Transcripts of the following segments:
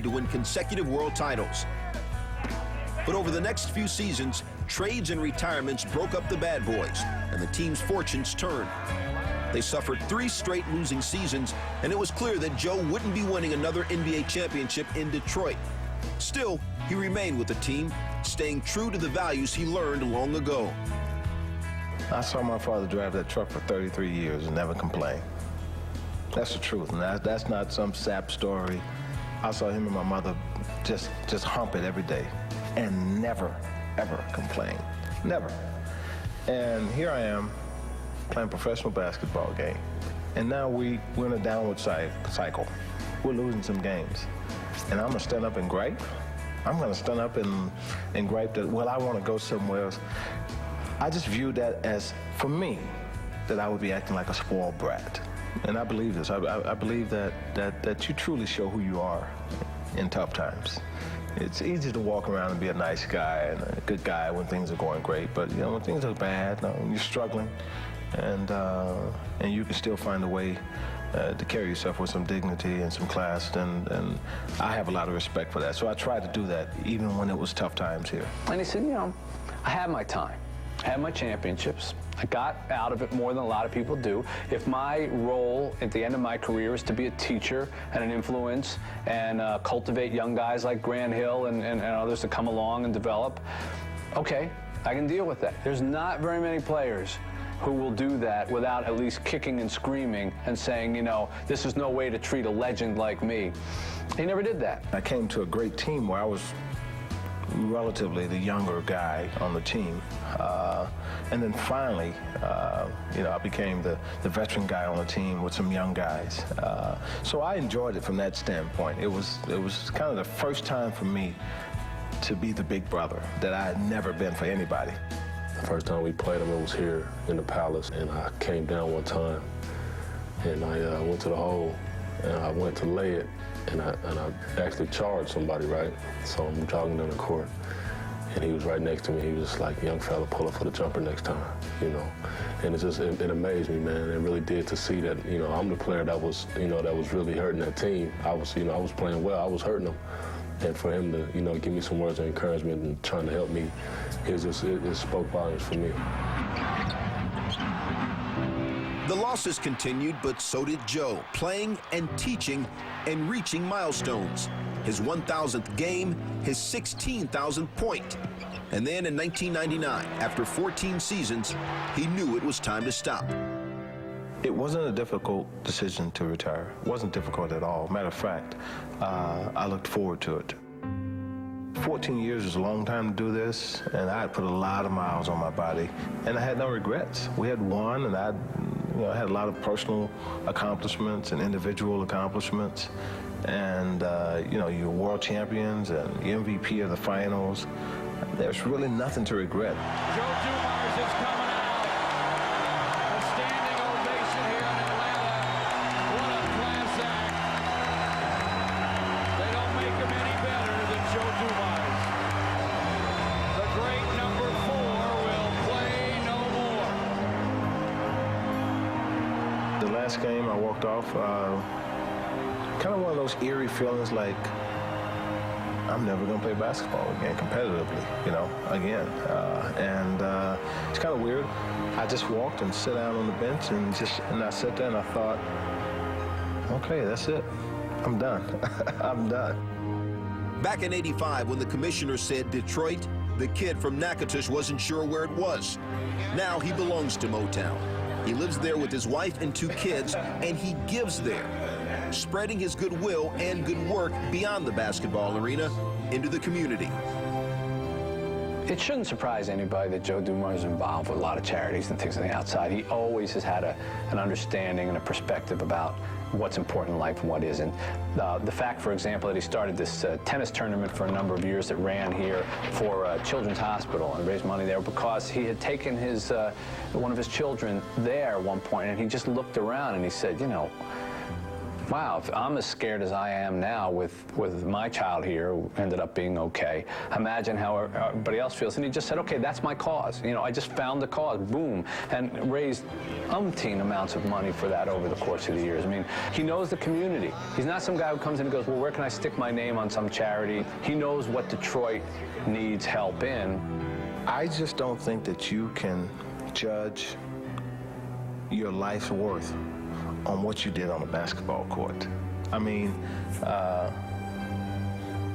to win consecutive world titles. But over the next few seasons, trades and retirements broke up the bad boys, and the team's fortunes turned. They suffered 3 straight losing seasons, and it was clear that Joe wouldn't be winning another NBA championship in Detroit. Still, he remained with the team, staying true to the values he learned long ago. I saw my father drive that truck for 33 years and never complain. That's the truth, and that's not some sap story. I saw him and my mother just hump it every day and never, ever complain. Never. And here I am playing professional basketball game, and now we're in a downward cycle. We're losing some games. And I'm gonna stand up and gripe? I'm gonna stand up and gripe that, well, I wanna go somewhere else. I just viewed that as, for me, that I would be acting like a spoiled brat. And I believe this. I believe that you truly show who you are in tough times. It's easy to walk around and be a nice guy and a good guy when things are going great, but you know, when things are bad, when you're struggling, and you can still find a way to carry yourself with some dignity and some class, and I have a lot of respect for that. So I tried to do that even when it was tough times here. And he said, you know, I had my time. I had my championships. I got out of it more than a lot of people do. If my role at the end of my career is to be a teacher and an influence and cultivate young guys like Grant Hill and others to come along and develop, okay, I can deal with that. There's not very many players who will do that without at least kicking and screaming and saying, you know, this is no way to treat a legend like me. He never did that. I came to a great team where I was relatively the younger guy on the team. And then finally, you know, I became the veteran guy on the team with some young guys. So I enjoyed it from that standpoint. It was kind of the first time for me to be the big brother that I had never been for anybody. The first time we played him, it was here in the Palace, and I came down one time, and I went to the hole, and I went to lay it, and I actually charged somebody, right? So I'm jogging down the court, and he was right next to me. He was just like, young fella, pull up for the jumper next time, you know? And it amazed me, man. It really did, to see that, you know, I'm the player that was, you know, that was really hurting that team. I was playing well, I was hurting them. And for him to, you know, give me some words of encouragement and trying to help me, it spoke volumes for me. The losses continued, but so did Joe, playing and teaching and reaching milestones. His 1,000th game, his 16,000th point. And then in 1999, after 14 seasons, he knew it was time to stop. It wasn't a difficult decision to retire. It wasn't difficult at all. Matter of fact, I looked forward to it. 14 years is a long time to do this, and I had put a lot of miles on my body, and I had no regrets. We had won, and I had a lot of personal accomplishments and individual accomplishments, and you know, you're world champions and MVP of the finals. There's really nothing to regret. Joe Dumars is coming out. A standing ovation here in Atlanta. What a class act. They don't make him any better than Joe Dumars. The great number 4 will play no more. The last game I walked off, kind of one of those eerie feelings like, I'm never going to play basketball again, competitively, you know, again. It's kind of weird. I just walked and sat down on the bench and I sat there and I thought, okay, that's it. I'm done. I'm done. Back in '85, when the commissioner said Detroit, the kid from Natchitoches wasn't sure where it was. Now he belongs to Motown. He lives there with his wife and 2 kids, and he gives there, spreading his goodwill and good work beyond the basketball arena into the community. It shouldn't surprise anybody that Joe Dumars is involved with a lot of charities and things on the outside. He always has had an understanding and a perspective about what's important in life and what isn't. The fact, for example, that he started this tennis tournament for a number of years that ran here for Children's Hospital and raised money there because he had taken one of his children there at one point, and he just looked around and he said, you know, wow, if I'm as scared as I am now with my child here, who ended up being okay, imagine how everybody else feels. And he just said, okay, that's my cause. You know, I just found the cause, boom, and raised umpteen amounts of money for that over the course of the years. I mean, he knows the community. He's not some guy who comes in and goes, well, where can I stick my name on some charity? He knows what Detroit needs help in. I just don't think that you can judge your life's worth on what you did on a basketball court. I mean,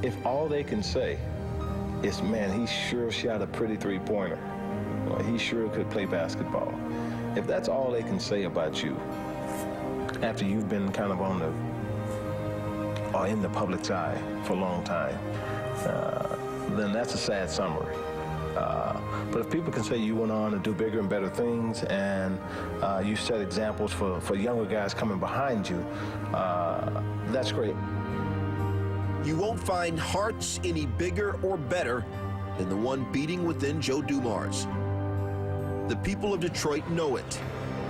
if all they can say is, man, he sure shot a pretty three-pointer, or he sure could play basketball, if that's all they can say about you after you've been kind of on the, or in the public's eye for a long time, then that's a sad summary. But if people can say you went on to do bigger and better things, and you set examples for younger guys coming behind you, that's great. You won't find hearts any bigger or better than the one beating within Joe Dumars. The people of Detroit know it.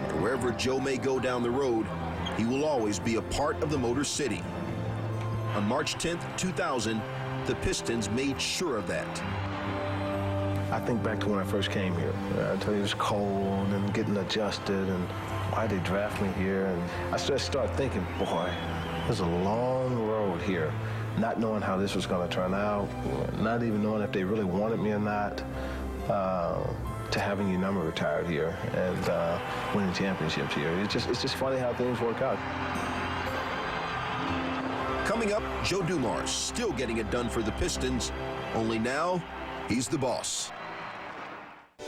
And wherever Joe may go down the road, he will always be a part of the Motor City. On March 10th, 2000, the Pistons made sure of that. I think back to when I first came here. I tell you, it was cold and getting adjusted, and why they draft me here? And I just started thinking, boy, there's a long road here, not knowing how this was going to turn out, not even knowing if they really wanted me or not, to having your number retired here and winning championships here. It's just funny how things work out. Coming up, Joe Dumars still getting it done for the Pistons, only now he's the boss.